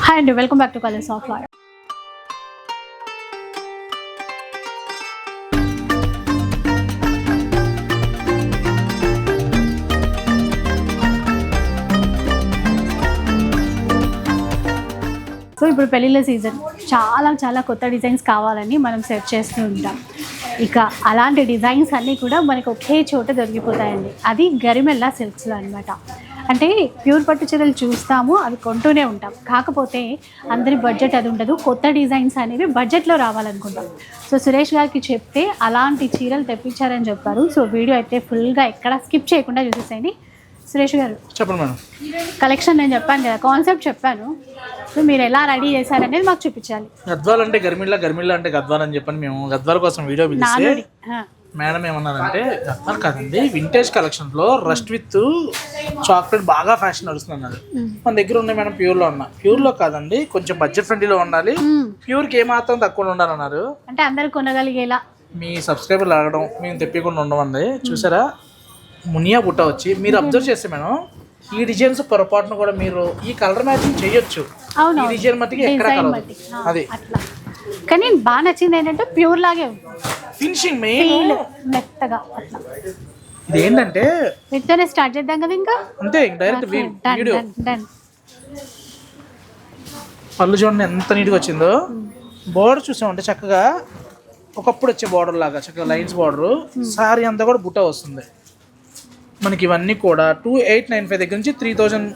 Hi and welcome back to Colors of Life. So ఇప్పుడు పెళ్ళిళ్ళ season చాలా కొత్త డిజైన్స్ కావాలని మనం సెర్చ్ చేస్తూ ఉంటాం. ఇక అలాంటి డిజైన్స్ అన్నీ కూడా మనకు ఒకే చోట దొరికిపోతాయండి. అది గరిమెల్లా సిల్క్స్లో అనమాట. అంటే ప్యూర్ పట్టు చీరలు చూస్తాము, అవి కొంటూనే ఉంటాం. కాకపోతే అందరి బడ్జెట్ అది ఉండదు. కొత్త డిజైన్స్ అనేవి బడ్జెట్లో రావాలనుకుంటాం. సో సురేష్ గారికి చెప్తే అలాంటి చీరలు తెప్పించారని చెప్పారు. సో వీడియో అయితే ఫుల్గా ఎక్కడ స్కిప్ చేయకుండా చూసేసేయండి. సురేష్ గారు చెప్పండి మేడం. కలెక్షన్ నేను చెప్పాను కదా, కాన్సెప్ట్ చెప్పాను. సో మీరు ఎలా రెడీ చేశారనేది మాకు చూపించాలి. గద్వాల్ అంటే గర్మిల్లా అంటే గద్వాల్ అని చెప్పని మేము గద్వాల్ కోసం వీడియో పిలిస్తే మేడం ఏమన్నారంటే గద్వాల్ కాదండి, వింటేజ్ కలెక్షన్ లో రస్ట్ విత్ చాక్లెట్ బాగా ఫ్యాషన్ నడుస్తుంది అన్నారు. మన దగ్గర ఉన్నాయి మేడం, ప్యూర్ లో ఉన్నా. ప్యూర్ లో కాదండి, కొంచెం బడ్జెట్ ఫ్రెండ్లీలో ఉండాలి, ప్యూర్ కి ఏమాత్రం తక్కువ ఉండాలన్నారు. అంటే అందరు కొనగలిగేలా మీ సబ్స్క్రైబర్లు అడగడం మేము తెప్పకుండా ఉండమండి. చూసారా మునియా బుట్ట వచ్చి మీరు అబ్జర్వ్ చేస్తే మేడం, ఈ డిజైన్స్ పొరపాటును కూడా మీరు ఈ కలర్ మ్యాచింగ్ చేయొచ్చు. ఈ డిజైన్ మట్టికి ఎక్కడ అది కానీ బాగా నచ్చింది ఏంటంటే ప్యూర్ లాగే ఫినిషింగ్ మెయిన్ మెత్తగా అట్లా. ఇది ఏంటంటే వీటితోనే స్టార్ట్ చేద్దాం కదా. ఇంకా అంతే డైరెక్ట్ వీడియో. పళ్ళు చూడండి ఎంత నీట్గా వచ్చిందో. బోర్డర్ చూసామంటే చక్కగా ఒకప్పుడు వచ్చే బోర్డర్ లాగా చక్కగా లైన్స్ బోర్డర్. సారీ అంతా కూడా బుట్ట వస్తుంది మనకి. ఇవన్నీ కూడా 2895 దగ్గర నుంచి 3000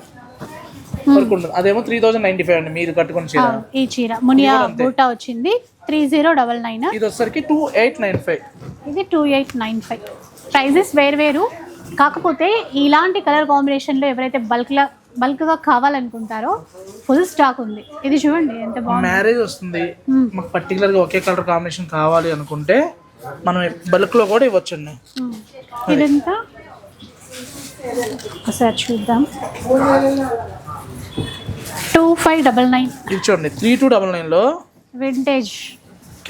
వరకు ఉంటుంది. అదేమో 3095 అండి మీరు కట్టుకున్న చీర. ఈ చీర మునియా బూటా వచ్చింది 3099. ఇది వచ్చేసరికి 2895. ఇది 2895. ప్రైజెస్ వేరు. కాకపోతే ఇలాంటి కలర్ కాంబినేషన్లో ఎవరైతే బల్క్గా కావాలనుకుంటారో ఫుల్ స్టాక్ ఉంది. ఇది చూడండి ఎంత బాగుంది. మ్యారేజ్ వస్తుంది, మాకు పర్టికులర్గా ఒకే కలర్ కాంబినేషన్ కావాలి అనుకుంటే మనం బల్క్లో కూడా ఇవ్వచ్చండి. ఇదంతా ఒకసారి చూద్దాం. 2599. ఇది చూడండి 3299లో వింటేజ్,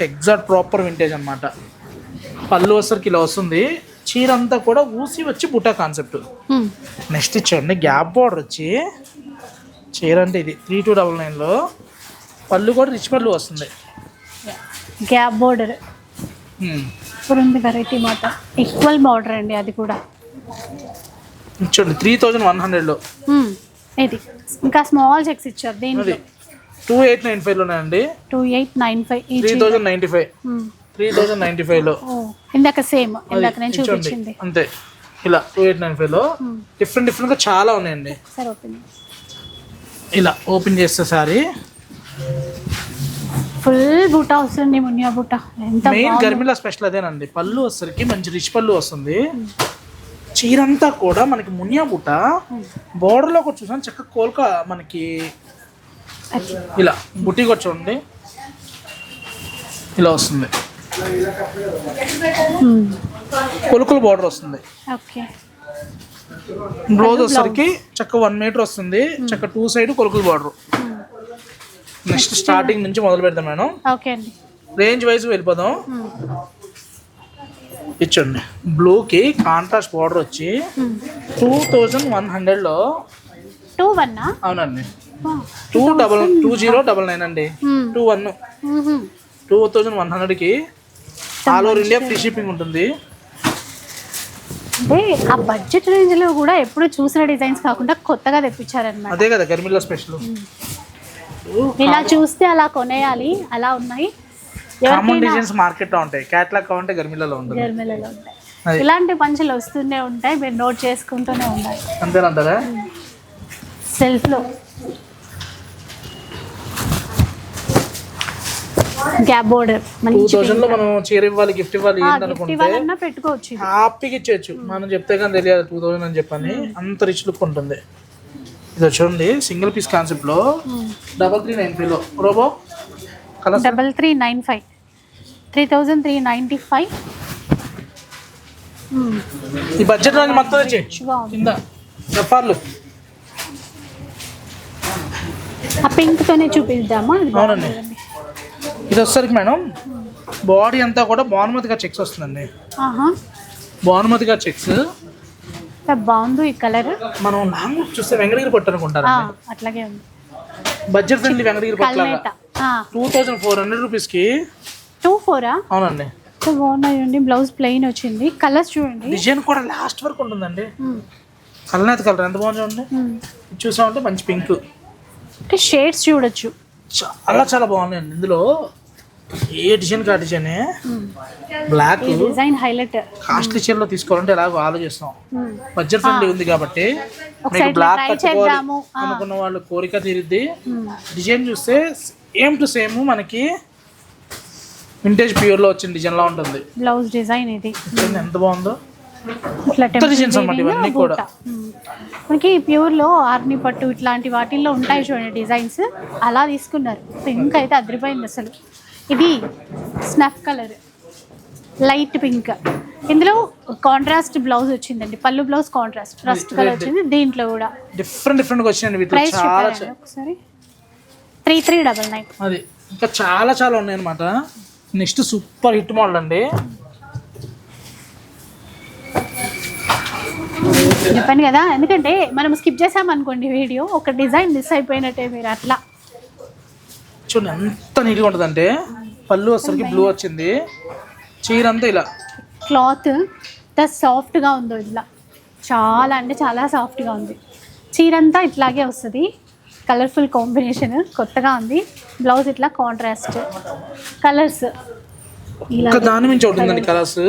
ఎగ్జాక్ట్ ప్రాపర్ వింటేజ్ అనమాట. పళ్ళు వచ్చరికి ఇలా వస్తుంది. చీర అంతా కూడా ఊసి వచ్చి బుట్ట కాన్సెప్ట్. నెక్స్ట్ చూడండి గ్యాప్ బార్డర్ వచ్చి చీర అంటే ఇది 3299లో పళ్ళు కూడా రిచ్ పళ్ళు వస్తుంది. గ్యాప్ బార్డర్ ఇప్పుడు ఉంది వెరైటీ మాట. ఈక్వల్ బార్డర్ అండి అది కూడా. చూడండి 3100లో ఇది ఇంకా స్మాల్ చెక్స్ ఇచ్చారు. దీనికి 2895లో ఉన్నాయండి. 2895 3095లో ఇందాక సేమ్ ఇందాక నేను చూపించింది అంతే. ఇలా 2895లో డిఫరెంట్గా చాలా ఉన్నాయండి. సరే ఓపెన్ ఇలా ఓపెన్ చేస్తే సారీ ఫుల్ బూటా వస్తుంది. మునియా బూటా ఎంత మెయిన్ గర్మిలా స్పెషల్ అదేనండి. పళ్ళు వచ్చరికి మంచి రిచ్ పళ్ళు వస్తుంది. చీరంతా కూడా మనకి మునియా బుట్ట బోర్డర్లో కూడా చూసాను చక్కగా కోల్కా మనకి ఇలా బుట్టి కూడా చూడండి ఇలా వస్తుంది. కొలుకుల బోర్డర్ వస్తుంది. బ్లౌజ్ వచ్చరికి చక్క 1 మీటర్ వస్తుంది. చక్క 2 సైడ్ కొలుకుల బోర్డర్. నెక్స్ట్ స్టార్టింగ్ నుంచి మొదలు పెడతాం మేడం. రేంజ్ వైజ్ వెళ్ళిపోదాం. ఇచ్చండి బ్లూకి కాంట్రాస్ట్ బార్డర్ వచ్చి 2100లో 21. అవునండి 2099 అండి. 2100కి all over India free shipping ఉంటుంది. అంటే ఆ బడ్జెట్ రేంజ్ లో కూడా ఎప్పుడు చూసిన డిజైన్స్ కాకుండా కొత్తగా తెప్పించారన్నమాట. అదే కదా గర్మిల్లా స్పెషల్. ఇలా చూస్తే అలా కొనేయాలి, అలా ఉన్నాయి. కామన్ డిజైన్స్ మార్కెట్లో ఉంటాయి, క్యాటలాగ్ కావాలంటే గర్మిల్లాలో ఉంటుంది. ఉంటాయి ఇలాంటి పంచులు వస్తూనే ఉంటాయి, మీరు నోట్ చేసుకుంటూనే ఉండాలి. అంతేనంటారా? సెల్ఫ్లో గ్యాప్ బోర్డర్ 2000లో మనం చీర ఇవ్వాలి, గిఫ్ట్ ఇవ్వాలి అనుకుంటే పెట్టుకోవచ్చు, హ్యాపీగా ఇచ్చేయచ్చు. మనం చెప్తే కానీ తెలియదు 2000 అని చెప్పని. అంత రిచ్ లుక్ ఉంటుంది. ఇది చూడండి సింగిల్ పీస్ కాన్సెప్ట్ లో 3395లో రోబో కలర్ 3395 3395. ఈ బడ్జెట్ రేంజ్ మొత్తం వచ్చి కింద చెప్పాలి. ఆ పింక్ తోనే చూపిద్దామా? అవునండి. ఇది వచ్చేసరికి మేడం బాడీ అంతా కూడా బానుమతిగా చెక్స్ వస్తుందండి. బానుమతిగా చెక్స్ బాగుంది ఈ కలర్. మనం లాంగ్ చూస్తే వెంకటగిరి పట్టు అనుకుంటారు. అట్లాగే ఉంది. బడ్జెట్ ఫ్రెండ్లీ వెంకటగిరి పట్లాగా కల్నేత 2400 రూపీస్కి 24 అవునండి. బాగున్నాయండి. బ్లౌజ్ ప్లెయిన్ వచ్చింది. కలర్స్ చూడండి, డిజైన్ కూడా లాస్ట్ వరకు ఉంటుందండి. కలనేత కలర్ ఎంత బాగుంది చూడండి. చూసామంటే మంచి పింక్, షేడ్స్ చూడొచ్చు, చాలా చాలా బాగున్నాయండి. ఇందులో ఏ డిజైన్ కా design. Black design highlight. Costly చీరలో తీసుకోవాలంటే ఎలాగో ఆలోచిస్తాం. బడ్జెట్ ఫ్రెండ్లీ ఉంది కాబట్టి మీకు ఒకసారి బ్లాక్ try కట్టుకోవాలి చేద్దాము. అనుకున్న వాళ్ళు కోరిక తీరుద్ది. డిజైన్ చూస్తే సేమ్ టు సేమ్ మనకి వింటేజ్ ప్యూర్ లో వచ్చిన డిజైన్ లా ఉంటుంది. బ్లౌజ్ డిజైన్ ఇది చూడండి ఎంత బాగుందో. ఇట్లా డిజైన్స్ అన్నమాట ఇవన్నీ కూడా. మనకి ప్యూర్ లో ఆర్ని పట్టు ఇట్లాంటి వాటిల్లో ఉంటాయి చూడండి డిజైన్స్, అలా తీసుకున్నారు. పింక్ అయితే అదిరిపోయింది అసలు. ఇది స్నఫ్ కలర్, లైట్ పింక్. ఇందులో కాంట్రాస్ట్ బ్లౌజ్ వచ్చిందండి. పళ్ళు బ్లౌజ్ కాంట్రాస్ట్ రస్ట్ కలర్ వచ్చింది. దీంట్లో కూడా డిఫరెంట్ గా వచ్చినాయండి వీటిలో. ప్రైస్ చాలా ఒకసారి 3399. అది ఇంకా చాలా చాలా ఉన్నాయి అనమాట. నెక్స్ట్ సూపర్ హిట్ మోడల్ అండి. చెప్పాను కదా, ఎందుకంటే మనం స్కిప్ చేసామనుకోండి వీడియో, ఒక డిజైన్ మిస్ అయిపోయినట్టే. మీరు అట్లా చూడండి ఎంత నీట్గా ఉంటుంది అంటే. పళ్ళు వచ్చరికి బ్లూ వచ్చింది, చీర అంతా ఇలా. క్లాత్ ఎంత సాఫ్ట్గా ఉందో, ఇట్లా చాలా అంటే చాలా సాఫ్ట్గా ఉంది. చీర అంతా ఇట్లాగే వస్తుంది. కలర్ఫుల్ కాంబినేషన్ కొత్తగా ఉంది. బ్లౌజ్ ఇట్లా కాంట్రాస్ట్ కలర్స్, ఇలా దాని నుంచి ఒకటి ఉందండి కలర్స్.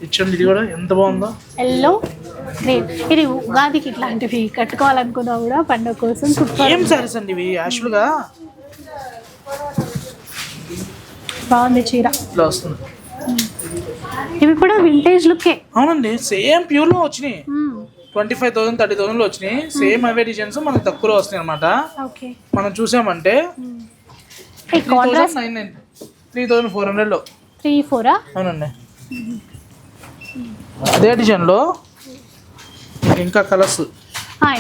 ఇచ్చండి ఇది కూడా ఎంత బాగుందో. Yellow green. ఇది ఉగాదికి ఇట్లాంటివి కట్టుకోవాలనుకున్నా కూడా పండుగ కోసం సూపర్. ఏం సారీస్ అండి ఇవి. యాక్చువల్గా బాగుంది చీర. ఇలా వస్తుంది. ఇవి కూడా వింటేజ్ లుక్కే. అవునండి, సేమ్ ప్యూర్ లో వచ్చినాయి. 25,000 30,000 లో వచ్చినాయి. సేమ్ అవే డిజైన్స్ మనకు తక్కువలో వస్తాయి అనమాట. ఓకే, మనం చూసామంటే 3,400 లో. 3-4 అవునండి. అదే డిజైన్ లో ఇంకా కలర్స్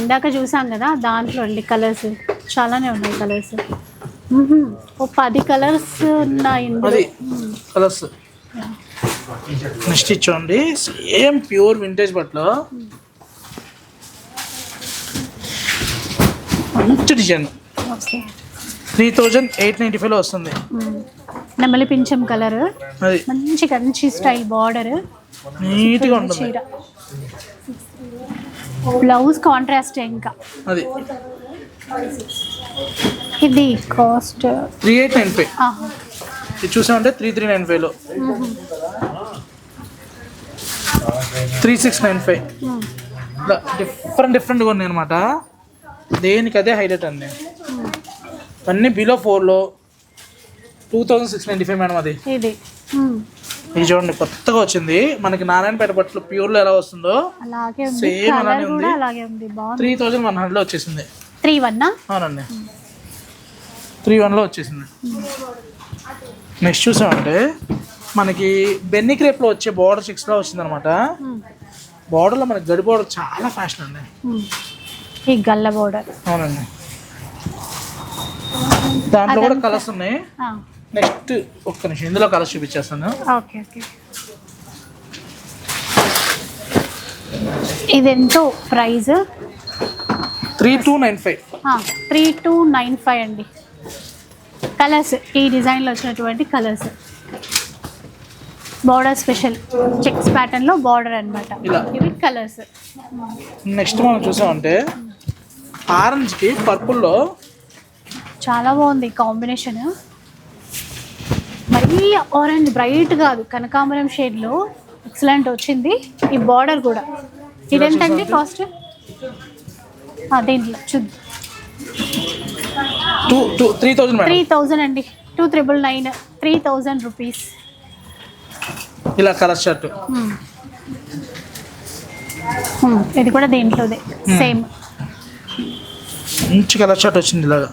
ఇందాక చూసాం కదా, దాంట్లో అండి కలర్స్ చాలానే ఉన్నాయి. కలర్స్ ఓ 10 కలర్స్ ఉన్నాయి. అది కలర్స్. నెక్స్ట్ ఇచ్చోండి సేమ్ ప్యూర్ వింటేజ్ బట్టలో మంచి డిజైన్. ఓకే, 3,895 లో వస్తుంది. నెమలి పింఛం కలర్, అది మంచి కంచి స్టైల్ బార్డర్, నీట్గా ఉంటుంది. చీర బ్లౌజ్ కాంట్రాస్ట్. ఇంకా అది ఇది కాస్ట్ 3,895. ఇది చూసామంటే 3,395 లో. 3,695. ఇలా డిఫరెంట్గా ఉన్నాయి అనమాట. దేనికి అదే హైలైట్ అండి. అన్నీ బిలో 4 లో 2,695 మేడం. అది ఇది ఇది చూడండి కొత్తగా వచ్చింది మనకి. నారాయణపేట బట్టలు ప్యూర్ లో ఎలా వస్తుందో అలాగే ఉంది. సేమ్ కలర్ అలానే కూడా ఉంది. అలాగే ఉంది. బాగుంది. 3,100 లో వచ్చేసింది. 3-1 అవునండి, 3,100 లో వచ్చేసింది. నెక్స్ట్ చూసామంటే మనకి బెన్నీ క్రేప్ లో వచ్చే బార్డర్ 6 లో వచ్చింది అనమాట. బార్డర్ లో మనకి గడి బార్డర్ చాలా ఫ్యాషన్ అండి. ఈ గల్ల బార్డర్. అవునండి, దాంట్లో కూడా కలర్స్ ఉన్నాయి. నెక్స్ట్ ఒక్క నిమిషం ఇందులో కలర్స్ చూపించేస్తాను. Okay okay. ఇది ఎంతో ప్రైస్? 3,295. 3,295 అండి. కలర్స్ ఈ డిజైన్లో వచ్చినటువంటి కలర్స్. బార్డర్ స్పెషల్ చెక్స్ ప్యాటర్న్లో బార్డర్ అనమాట. ఇవి కలర్స్. నెక్స్ట్ మనం చూసామంటే ఆరెంజ్కి పర్పుల్లో చాలా బాగుంది కాంబినేషన్. మరీ ఆరెంజ్ బ్రైట్ కాదు, కనకాంబరం షేడ్లో ఎక్సలెంట్ వచ్చింది. ఈ బార్డర్ కూడా. ఇదెంతండి కాస్ట్? దీంట్లో చూద్దాం. 3,000 అండి. 2,999. 3,000 రూపీస్. ఇలా కలర్ షర్ట్. ఇది కూడా దేంట్లోదే సేమ్. మంచి కలర్ షర్ట్ వచ్చింది ఇలాగా.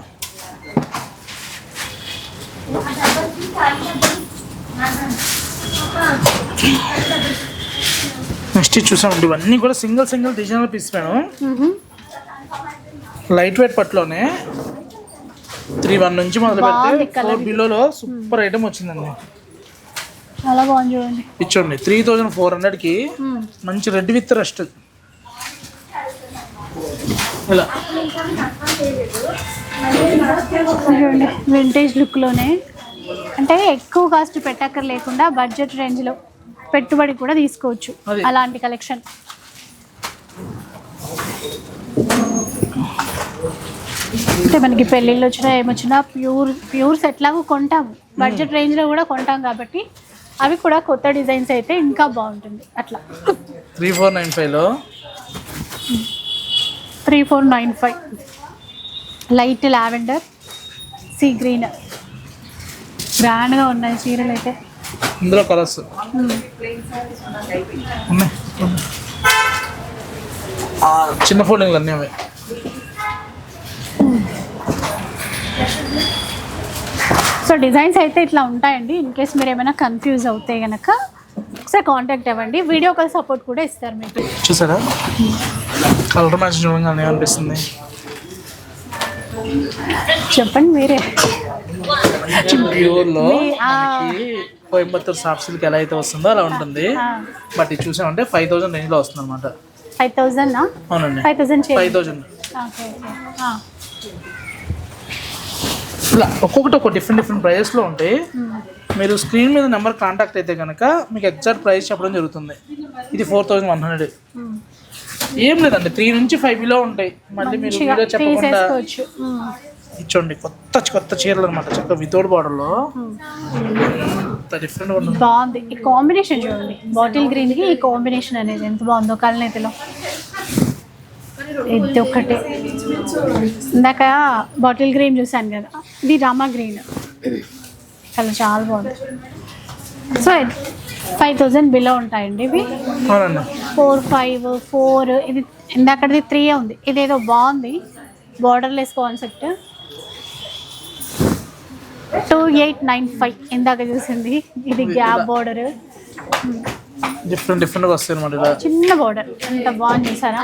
నెక్స్ట్ చూసామండి ఇవన్నీ కూడా single designer piece madam. Light weight పట్టులోనే 3,100 నుంచి మొదలు పెడితే 4 బిలోలో సూపర్ ఐటమ్ వచ్చిందండి. చాలా బాగుంది చూడండి. ఇచ్చోండి 3,400కి మంచి రెడ్ విత్ రస్ట్. ఇలా చూడండి వింటేజ్ లుక్లోనే, అంటే ఎక్కువ కాస్ట్ పెట్టక్కర్ లేకుండా బడ్జెట్ రేంజ్లో పెట్టుబడి కూడా తీసుకోవచ్చు అది. అలాంటి కలెక్షన్. అంటే మనకి పెళ్ళిళ్ళు వచ్చినా ఏమొచ్చినా ప్యూర్స్ ఎట్లాగో కొంటాము, బడ్జెట్ రేంజ్లో కూడా కొంటాం కాబట్టి అవి కూడా కొత్త డిజైన్స్ అయితే ఇంకా బాగుంటుంది. అట్లా 3495లో 3495 లైట్ లావెండర్ సీ గ్రీన్ గ్రాండ్గా ఉన్నాయి చీరలు అయితే. ఇందులో కలర్స్ ఉన్నాయి. చిన్న ఫోల్డింగ్లు అన్నీ అవి. సో డిజైన్స్ అయితే ఇట్లా ఉంటాయండి. ఇన్ కేస్ మీరు ఏమైనా కన్ఫ్యూజ్ అవుతే కనుక ఒకసారి కాంటాక్ట్ అవ్వండి. వీడియో కాల్ సపోర్ట్ కూడా ఇస్తారు మీకు. చూసారా కలర్ మ్యాచ్ చూడగానే అనిపిస్తుంది. చెప్పండి మీరే. ప్యూర్లో మనకి కోయంబత్తూర్ సాఫ్ట్ సిల్క్ ఎలా అయితే వస్తుందో అలా ఉంటుంది. బట్ ఇది చూసామంటే 5000 రేంజ్లో వస్తుంది అనమాట. 5000 అవునండి, 5000 5000. ఇలా ఒక్కొక్కటి ఒక డిఫరెంట్ ప్రైజెస్లో ఉంటాయి. మీరు స్క్రీన్ మీద నెంబర్ కాంటాక్ట్ అయితే కనుక మీకు ఎగ్జాక్ట్ ప్రైస్ చెప్పడం జరుగుతుంది. ఇది 4100. ఏం లేదండి, 3 నుంచి 5 బిలో ఉంటాయి. మళ్ళీ మీరు వీడియో చెప్పకుండా ఇచ్చోండి. కొత్త చీరలు అనమాట, చక్కగా వితౌట్ బార్డర్లో డిఫరెంట్ ఉంటుంది. బాగుంది ఈ కాంబినేషన్. చూడండి బాటిల్ గ్రీన్ కి ఈ కాంబినేషన్ అనేది ఎంత బాగుందో కలనేతిలో. ఇది ఒకటి ఇందాక బాటిల్ గ్రీన్ చూసాను కదా, ఇది రామా గ్రీన్ కలర్ చాలా బాగుంది. సో 5000 బిలో ఉంటాయండి ఇవి. అవునండి, 4, 5, 4 ఇది ఇందాకది 3 ఉంది. ఇదేదో బాగుంది బార్డర్లెస్ కాన్సెప్ట్. 2895 ఇందాక చూసింది. ఇది గ్యాప్ బార్డర్, డిఫరెంట్గా వస్తాయి అనమాట. ఇలా చిన్న బార్డర్ ఎంత బాగుంది చూసారా.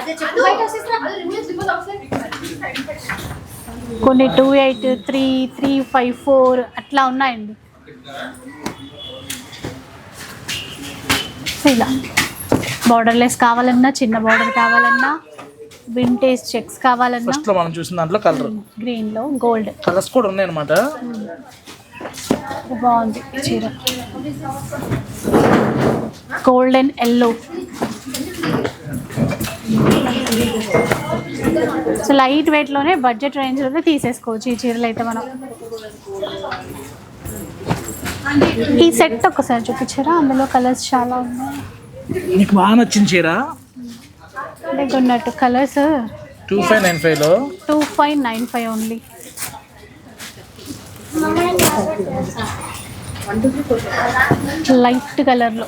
కొన్ని 283, 354 అట్లా ఉన్నాయండి. ఇలా బార్డర్లెస్ కావాలన్నా, చిన్న బార్డర్ కావాలన్నా, వింటేజ్ చెక్స్ కావాలన్నా, ఫస్ట్లో మనం చూసిన దాంట్లో కలర్ గ్రీన్లో గోల్డ్ కలర్స్ కూడా ఉన్నాయి అనమాట. బాగుంది ఈ చీర. Golden yellow. సో లైట్ వెయిట్లోనే బడ్జెట్ రేంజ్లోనే తీసేసుకోవచ్చు ఈ చీరలు అయితే మనం. ఈ సెట్ ఒకసారి చూపించారా, అందులో కలర్స్ చాలా ఉన్నాయి. మీకు బాగా నచ్చిన చీర ఉన్నట్టు కలర్స్ 2595లో 2595 ఓన్లీ. లైట్ కలర్లో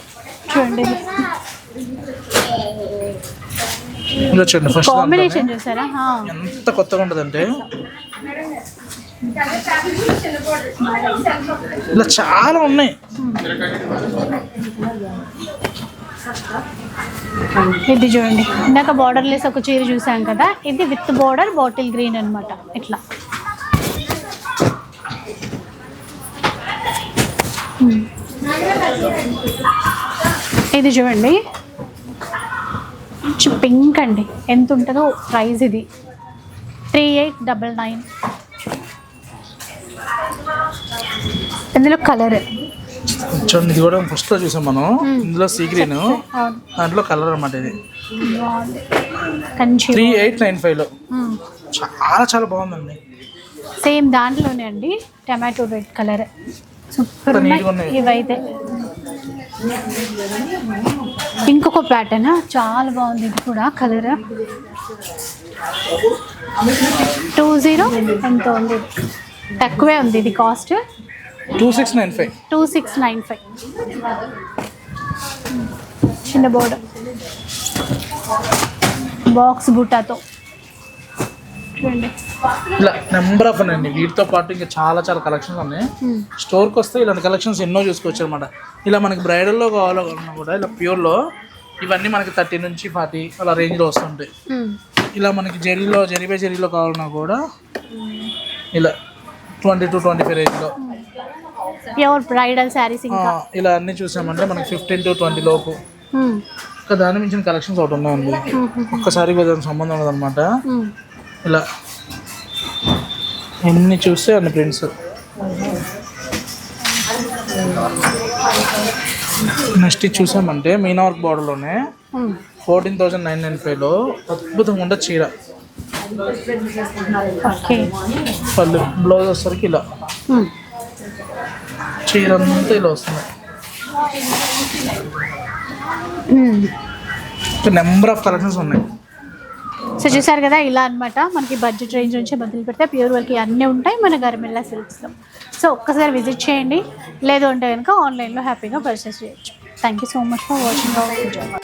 చూడండి. ఇలా చూడండి, ఫస్ట్ కాంబినేషన్ చూసారా ఎంత కొత్తగా ఉంటుందంటే. ఇలా చాలా ఉన్నాయి. ఇది చూడండి, ఇందాక బార్డర్లెస్ ఒక చీర చూసాం కదా, ఇది విత్ బార్డర్ బాటిల్ గ్రీన్ అనమాట. ఇట్లా ఇది చూడండి, పింక్ అండి. ఎంత ఉంటుందో ప్రైస్ ఇది 3899. ఇందులో కలర్ చూడండి, ఇది కూడా ఫస్ట్లో చూసాం మనం. ఇందులో సీ గ్రీన్, దాంట్లో కలర్ అనమాట. ఇది 3895లో చాలా బాగుందండి. సేమ్ దాంట్లోనే అండి, టమాటో రెడ్ కలర్. సూపర్ ఉన్నాయి ఇవైతే. ఇంకొక ప్యాటర్న్ చాలా బాగుంది, ఇది కూడా కలర్ 20 ఎంత ఉంది, తక్కువే ఉంది ఇది కాస్ట్. 2695 చిన్న బోర్డర్ బాక్స్ బుట్టాతో చూడండి. ఇలా నెంబర్ ఆఫ్ ఉన్నాయండి. వీటితో పాటు ఇంకా చాలా కలెక్షన్స్ ఉన్నాయి. స్టోర్కి వస్తే ఇలాంటి కలెక్షన్స్ ఎన్నో చూసుకోవచ్చు అనమాట. ఇలా మనకి బ్రైడల్లో కావాలన్నా కూడా ఇలా ప్యూర్లో ఇవన్నీ మనకి 30 నుంచి 40 అలా రేంజ్లో వస్తుంటాయి. ఇలా మనకి జరీలో కావాలన్నా కూడా ఇలా 20 to 25 రేంజ్లో ప్యూర్ బ్రైడల్ శారీస్ ఇంకా ఇలా అన్ని చూసామంటే మనకి 15 to 20 లోపు. ఇంకా దాని మించిన కలెక్షన్స్ ఒకటి ఉన్నాయండి. ఒక్కసారి దానికి సంబంధం ఉండదన్నమాట. ఇలా ఎన్ని చూస్తే అన్ని ప్రింట్స్. నెక్స్ట్ ఇది చూసామంటే మీనా వర్క్ బార్డర్లోనే 14,995లో అద్భుతంగా ఉండే చీర. ఓకే. పళ్ళు బ్లౌజ్ వచ్చేసరికి ఇలా చీర అంతా ఇలా వస్తుంది. నెంబర్ ఆఫ్ కలెక్షన్స్ ఉన్నాయి. సో చూసారు కదా, ఇలా అనమాట మనకి బడ్జెట్ రేంజ్ నుంచి మొదలు పెడితే ప్యూర్ వర్క్ అన్నీ ఉంటాయి మన గరిమెల్లా సిల్క్స్లో. సో ఒక్కసారి విజిట్ చేయండి, లేదు అంటే కనుక ఆన్లైన్లో హ్యాపీగా పర్చేస్ చేయొచ్చు. Thank you so much for watching our video.